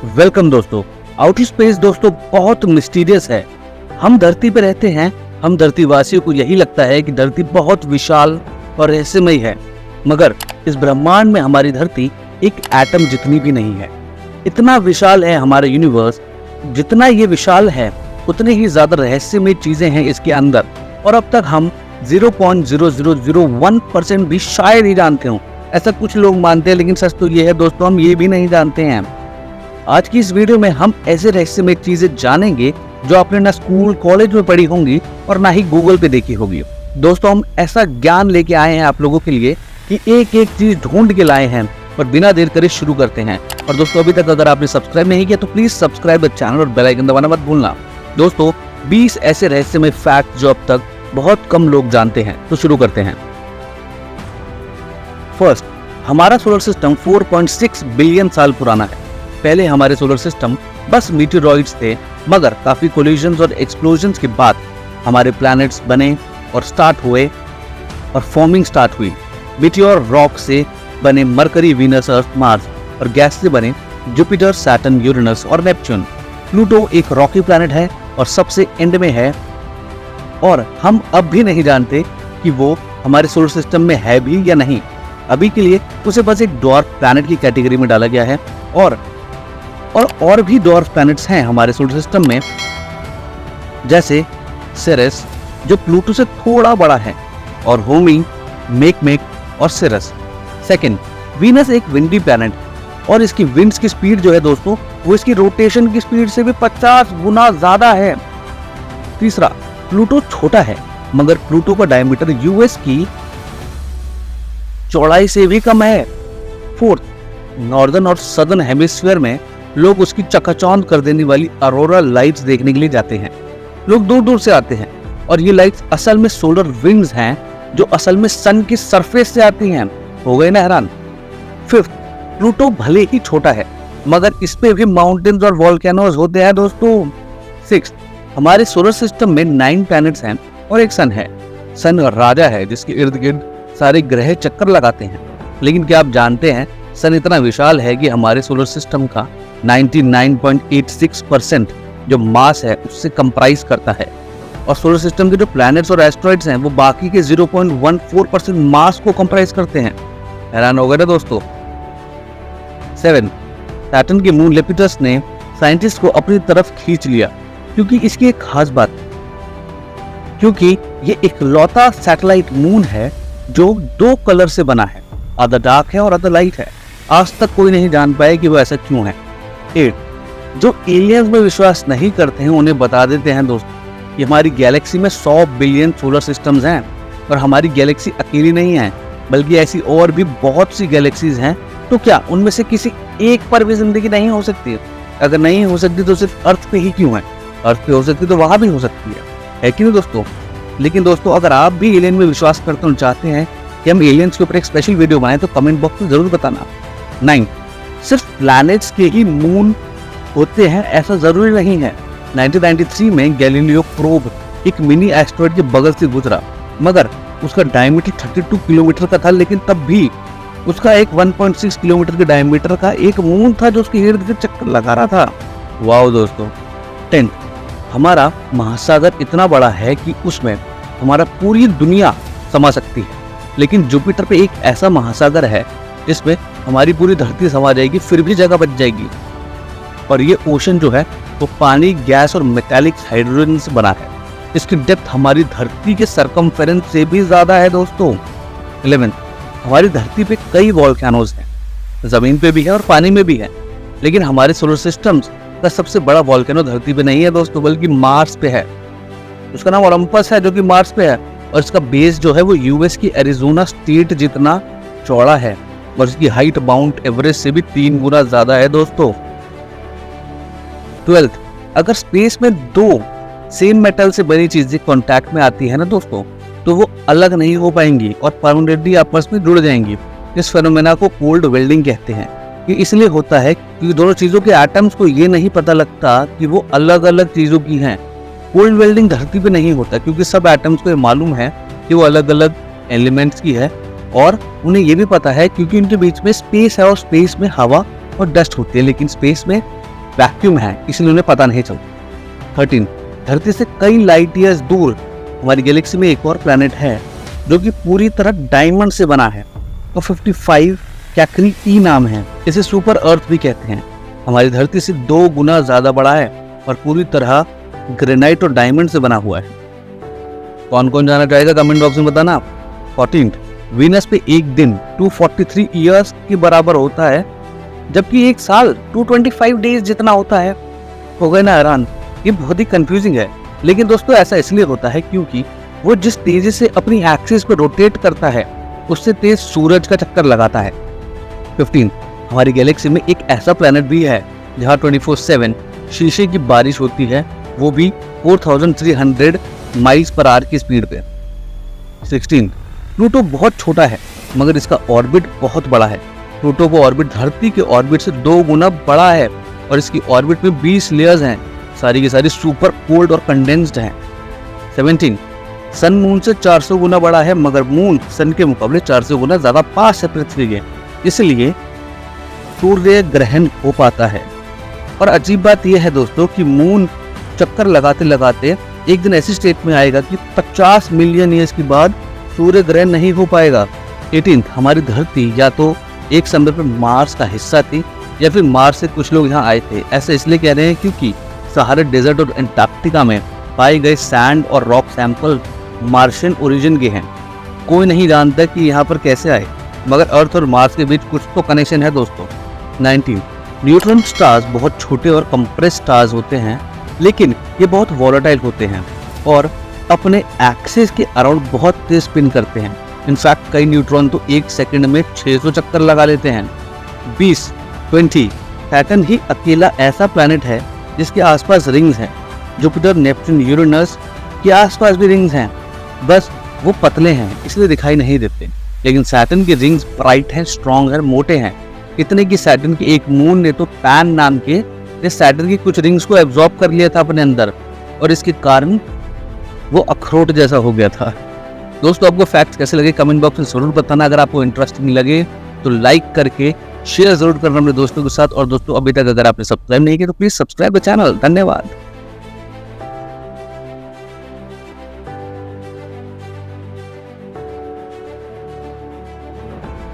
Welcome दोस्तों। Outer space दोस्तों बहुत मिस्टीरियस है। हम धरती पे रहते हैं, हम धरती वासियों को यही लगता है कि धरती बहुत विशाल और रहस्यमयी है, मगर इस ब्रह्मांड में हमारी धरती एक एटम जितनी भी नहीं है। इतना विशाल है हमारा यूनिवर्स, जितना ये विशाल है उतनी ही ज्यादा रहस्यमयी चीजें हैं इसके अंदर, और अब तक हम 0.0001% भी शायद ही जानते हो। ऐसा कुछ लोग मानते हैं, लेकिन सच तो ये है दोस्तों, हम ये भी नहीं जानते हैं। आज की इस वीडियो में हम ऐसे रहस्यमय चीजें जानेंगे जो आपने ना स्कूल कॉलेज में पढ़ी होंगी और ना ही गूगल पे देखी होगी। दोस्तों हम ऐसा ज्ञान लेके आए हैं आप लोगों के लिए कि एक एक चीज ढूंढ के लाए हैं, और बिना देर करे शुरू करते हैं। और दोस्तों अभी तक अगर आपने सब्सक्राइब नहीं किया तो प्लीज सब्सक्राइब द चैनल और बेल आइकन दबाना मत भूलना। दोस्तों 20 ऐसे रहस्यमय फैक्ट जो अब तक बहुत कम लोग जानते हैं, तो शुरू करते हैं। फर्स्ट, हमारा सोलर सिस्टम 4.6 बिलियन साल पुराना है। पहले हमारे सोलर सिस्टम बस मीटेरॉइड्स थे, मगर काफी कोलिजन्स और एक्सप्लोजन्स के बाद हमारे प्लैनेट्स बने और स्टार्ट हुए और फॉर्मिंग स्टार्ट हुई। मीटियोर रॉक से बने मरकरी, वीनस, अर्थ, मार्स, और गैस से बने जुपिटर, सैटर्न, यूरेनस और नेपच्यून। प्लूटो एक रॉकी प्लैनेट है और सबसे एंड में है, और हम अब भी नहीं जानते कि वो हमारे सोलर सिस्टम में है भी या नहीं। अभी के लिए उसे बस एक डॉर्फ प्लैनेट की कैटेगरी में डाला गया है, और भी डॉर्फ प्लैनेट्स हैं हमारे सोलर सिस्टम में, जैसे सेरेस जो प्लूटो से थोड़ा बड़ा है, और होमी, मेकमेक और सिरस। सेकंड, वीनस एक विंडी प्लैनेट, और इसकी विंड्स की स्पीड जो है दोस्तों वो इसकी रोटेशन की स्पीड से भी 50 गुना ज्यादा है। तीसरा, प्लूटो छोटा है, मगर प्लूटो का डायमीटर यूएस की चौड़ाई से भी कम है। फोर्थ, नॉर्दर्न और सदर्न हेमिस्फीयर में लोग उसकी चकाचौंध कर देने वाली अरोरा लाइट्स देखने के लिए जाते हैं। लोग दूर दूर से आते हैं, और ये लाइट्स असल में सोलर विंड्स हैं जो असल में सन की सरफेस से आती हैं। हो गए ना हैरान। फिफ्थ, प्लूटो भले ही छोटा है, मगर इस पे भी माउंटेन्स और वोल्केनोज होते हैं दोस्तों। सिक्स्थ, हमारे सोलर सिस्टम में 9 प्लैनेट्स हैं और एक सन है। सन राजा है जिसके इर्द गिर्द सारे ग्रह चक्कर लगाते हैं। लेकिन क्या आप जानते हैं सन इतना विशाल है कि हमारे सोलर सिस्टम का 99.86% जो मास है उससे कंप्राइज करता है, और सोलर सिस्टम के जो प्लैनेट्स और एस्ट्रॉइड्स हैं वो बाकी के 0.14% मास को कंप्राइज करते हैं। हैरान हो गए ना दोस्तों। 7, सैटर्न के मून लेपिटस ने साइंटिस्ट को अपनी तरफ खींच लिया, क्योंकि इसकी एक खास बात, क्योंकि ये इकलौता सैटेलाइट मून है जो 2 कलर से बना है, आधा डार्क है और आधा लाइट है। आज तक कोई नहीं जान पाया कि वो ऐसा क्यों है। 8, जो एलियंस में विश्वास नहीं करते हैं उन्हें बता देते हैं दोस्तों कि हमारी गैलेक्सी में 100 बिलियन सोलर सिस्टम्स हैं, और हमारी गैलेक्सी अकेली नहीं है, बल्कि ऐसी और भी बहुत सी गैलेक्सीज हैं। तो क्या उनमें से किसी एक पर भी जिंदगी नहीं हो सकती? अगर नहीं हो सकती तो सिर्फ अर्थ पे ही क्यों है? अर्थ पे हो सकती तो वहां भी हो सकती है कि नहीं दोस्तों? लेकिन दोस्तों अगर आप भी एलियन में विश्वास करते हो, चाहते हैं कि हम एलियंस के ऊपर एक स्पेशल वीडियो बनाएं, तो कमेंट बॉक्स में जरूर बताना। 9, सिर्फ प्लैनेट्स के ही मून होते हैं ऐसा जरूरी नहीं है। 1993 में गैलीलियो प्रोब एक मिनी एस्ट्रॉइड के बगल से गुजरा, मगर उसका डायमीटर 32 किलोमीटर का था, लेकिन तब भी उसका एक 1.6 किलोमीटर के डायमीटर का एक मून था जो उसके इर्द गिर्द चक्कर लगा रहा था। वाओ दोस्तों। 10, हमारा महासागर इतना बड़ा है कि उसमें हमारा पूरी दुनिया समा सकती है, लेकिन जुपिटर पे एक ऐसा महासागर है जिसमें हमारी पूरी धरती समा जाएगी, फिर भी जगह बच जाएगी। और ये ओशन जो है वो पानी, गैस और मेटालिक हाइड्रोजन से बना है। इसकी डेप्थ हमारी धरती के सरकमफेरेंस से भी ज्यादा है दोस्तों। 11, हमारी धरती पे कई वोल्केनोज हैं, जमीन पे भी है और पानी में भी है, लेकिन हमारे सोलर सिस्टम का सबसे बड़ा वोल्केनो धरती पे नहीं है दोस्तों, बल्कि मार्स पे है। उसका नाम ओलंपस है, जो कि मार्स पे है, और इसका बेस जो है वो यूएस की एरिजोना स्टेट जितना चौड़ा है, और इसकी हाइट माउंट एवरेस्ट से भी 3 गुना ज्यादा है दोस्तों। 12, अगर स्पेस में 2 सेम मेटल से बनी चीजें कांटेक्ट में आती है ना दोस्तों, तो वो अलग नहीं हो पाएंगी और परमानेंटली आपस में जुड़ जाएंगी। इस फेनोमेना को कोल्ड वेल्डिंग कहते हैं। ये इसलिए होता है कि दोनों चीजों के एटम्स को ये नहीं पता लगता कि वो अलग अलग चीजों की हैं। कोल्ड वेल्डिंग धरती पे नहीं होता, क्योंकि सब एटम्स को ये मालूम है कि वो अलग अलग एलिमेंट्स की है, और उन्हें ये भी पता है क्योंकि उनके बीच में स्पेस है, और स्पेस में हवा और डस्ट होती है, लेकिन स्पेस में वैक्यूम है, इसलिए उन्हें पता नहीं चलता। 13 धरती से कई लाइट ईयर्स दूर हमारी गैलेक्सी में एक और प्लैनेट है जो कि पूरी तरह डायमंड से बना है और 55 कैकरी ई नाम है। इसे सुपर अर्थ भी कहते हैं। हमारी धरती से 2 गुना ज्यादा बड़ा है और पूरी तरह ग्रेनाइट और डायमंड से बना हुआ है। कौन कौन जाना चाहेगा कमेंट बॉक्स में बताना। 14 वीनस पे एक दिन 243 ईयर्स के बराबर होता है, जबकि एक साल 225 डेज जितना होता है। हो गए ना हैरान? ये बहुत ही कंफ्यूजिंग है, लेकिन दोस्तों ऐसा इसलिए होता है क्योंकि वो जिस तेजी से अपनी एक्सिस पर रोटेट करता है उससे तेज सूरज का चक्कर लगाता है। 15 हमारी गैलेक्सी में एक ऐसा प्लैनेट भी है जहाँ 24/7 शीशे की बारिश होती है, वो भी 4300 माइल्स पर आवर की स्पीड पे। 16 प्लूटो बहुत छोटा है मगर इसका ऑर्बिट बहुत बड़ा है। प्लूटो का ऑर्बिट धरती के ऑर्बिट से 2 गुना बड़ा है और इसकी ऑर्बिट में 20 लेयर्स हैं, सारी की सारी सुपर कोल्ड और कंडेंस्ड हैं। 17 सन मून से 400 गुना बड़ा है मगर मून सन के मुकाबले 400 गुना ज्यादा पास है पृथ्वी के, इसलिए सूर्य ग्रहण हो पाता है। और अजीब बात यह है दोस्तों कि मून चक्कर लगाते लगाते एक दिन ऐसी स्टेट में आएगा कि 50 मिलियन ईयर्स के बाद सूर्य ग्रहण नहीं हो पाएगा। 18 हमारी धरती या तो एक समय पर मार्स का हिस्सा थी या फिर मार्स से कुछ लोग यहाँ आए थे। ऐसा इसलिए कह रहे हैं क्योंकि सहारा डेजर्ट और एंटार्क्टिका में पाए गए सैंड और रॉक सैंपल मार्शियन ओरिजिन के हैं। कोई नहीं जानता कि यहाँ पर कैसे आए, मगर अर्थ और मार्स के बीच कुछ तो कनेक्शन है दोस्तों। 19 न्यूट्रॉन स्टार्स बहुत छोटे और कंप्रेस स्टार्स होते हैं, लेकिन ये बहुत वॉलेटाइल होते हैं और अपने एक्सिस के अराउंड बहुत तेज स्पिन करते हैं। इनफैक्ट कई न्यूट्रॉन तो एक सेकंड में 600 चक्कर लगा लेते हैं। 20 सैटर्न ही अकेला ऐसा प्लैनेट है जिसके आसपास रिंग्स हैं। जुपिटर, नेपच्यून, यूरेनस के आसपास भी रिंग्स हैं, बस वो पतले हैं इसलिए दिखाई नहीं देते। लेकिन सैटर्न की रिंग्स ब्राइट हैं, स्ट्रॉन्ग हैं, मोटे हैं। इतने की सैटर्न के एक मून ने तो पैन नाम के सैटर्न की कुछ रिंग्स को एब्जॉर्ब कर लिया था अपने अंदर और इसके कारण वो अखरोट जैसा हो गया था। दोस्तों आपको फैक्ट्स कैसे लगे कमेंट बॉक्स में जरूर बताना। अगर आपको इंटरेस्टिंग लगे तो लाइक करके शेयर जरूर करना अपने दोस्तों के साथ। और दोस्तों अभी तक अगर आपने सब्सक्राइब नहीं किया तो प्लीज सब्सक्राइब द चैनल। धन्यवाद।